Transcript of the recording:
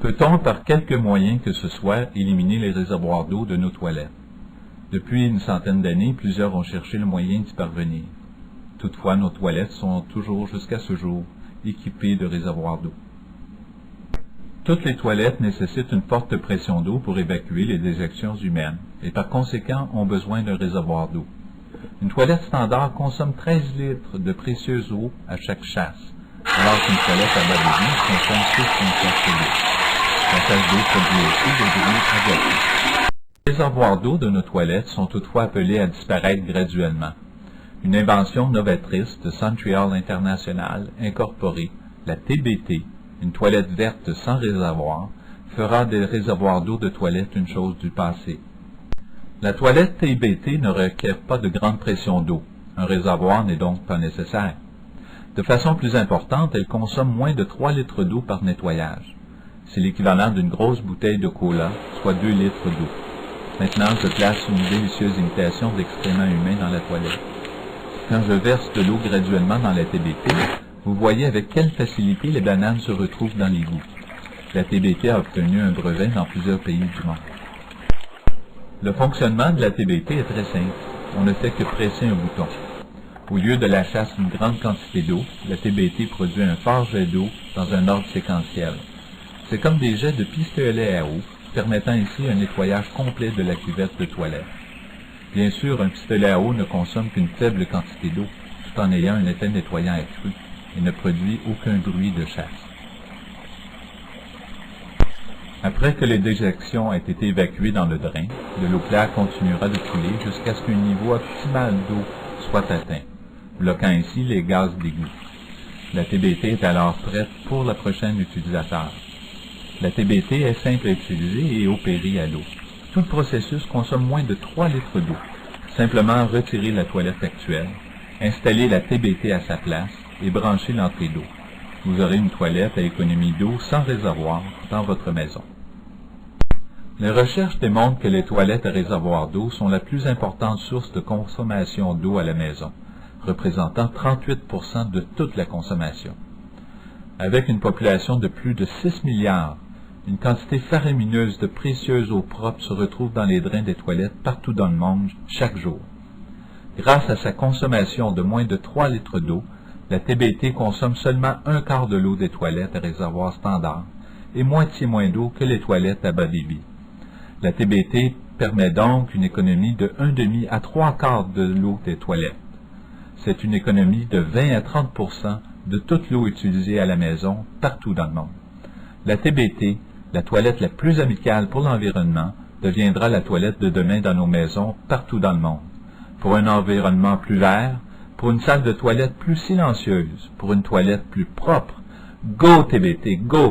Peut-on, par quelque moyen que ce soit, éliminer les réservoirs d'eau de nos toilettes? Depuis une centaine d'années, plusieurs ont cherché le moyen d'y parvenir. Toutefois, nos toilettes sont toujours, jusqu'à ce jour, équipées de réservoirs d'eau. Toutes les toilettes nécessitent une forte pression d'eau pour évacuer les déjections humaines et par conséquent ont besoin d'un réservoir d'eau. Une toilette standard consomme 13 litres de précieuse eau à chaque chasse, alors qu'une toilette à bas débit consomme 6,4 litres. La chasse d'eau produit aussi des bruits agaçants. Les réservoirs d'eau de nos toilettes sont toutefois appelés à disparaître graduellement. Une invention novatrice de Centrial International Incorporée, la TBT, une toilette verte sans réservoir, fera des réservoirs d'eau de toilette une chose du passé. La toilette TBT ne requiert pas de grande pression d'eau. Un réservoir n'est donc pas nécessaire. De façon plus importante, elle consomme moins de 3 litres d'eau par nettoyage. C'est l'équivalent d'une grosse bouteille de cola, soit 2 litres d'eau. Maintenant, je place une délicieuse imitation d'excréments humains dans la toilette. Quand je verse de l'eau graduellement dans la TBT, vous voyez avec quelle facilité les bananes se retrouvent dans l'égout. La TBT a obtenu un brevet dans plusieurs pays du monde. Le fonctionnement de la TBT est très simple. On ne fait que presser un bouton. Au lieu de la chasse d'une grande quantité d'eau, la TBT produit un fort jet d'eau dans un ordre séquentiel. C'est comme des jets de pistolet à eau, permettant ainsi un nettoyage complet de la cuvette de toilette. Bien sûr, un pistolet à eau ne consomme qu'une faible quantité d'eau, tout en ayant un effet nettoyant accru, et ne produit aucun bruit de chasse. Après que les déjections aient été évacuées dans le drain, de l'eau claire continuera de couler jusqu'à ce qu'un niveau optimal d'eau soit atteint, bloquant ainsi les gaz d'égout. La TBT est alors prête pour la prochaine utilisateur. La TBT est simple à utiliser et opérée à l'eau. Tout le processus consomme moins de 3 litres d'eau. Simplement retirer la toilette actuelle, installer la TBT à sa place et brancher l'entrée d'eau. Vous aurez une toilette à économie d'eau sans réservoir dans votre maison. Les recherches démontrent que les toilettes à réservoir d'eau sont la plus importante source de consommation d'eau à la maison, représentant 38% de toute la consommation. Avec une population de plus de 6 milliards, une quantité faramineuse de précieuse eau propre se retrouve dans les drains des toilettes partout dans le monde chaque jour. Grâce à sa consommation de moins de 3 litres d'eau, la TBT consomme seulement un quart de l'eau des toilettes à réservoir standard et moitié moins d'eau que les toilettes à bas débit. La TBT permet donc une économie de 1,5 à 3 quarts de l'eau des toilettes. C'est une économie de 20 à 30% de toute l'eau utilisée à la maison partout dans le monde. La TBT, la toilette la plus amicale pour l'environnement, deviendra la toilette de demain dans nos maisons partout dans le monde. Pour un environnement plus vert, pour une salle de toilette plus silencieuse, pour une toilette plus propre, go TBT, go!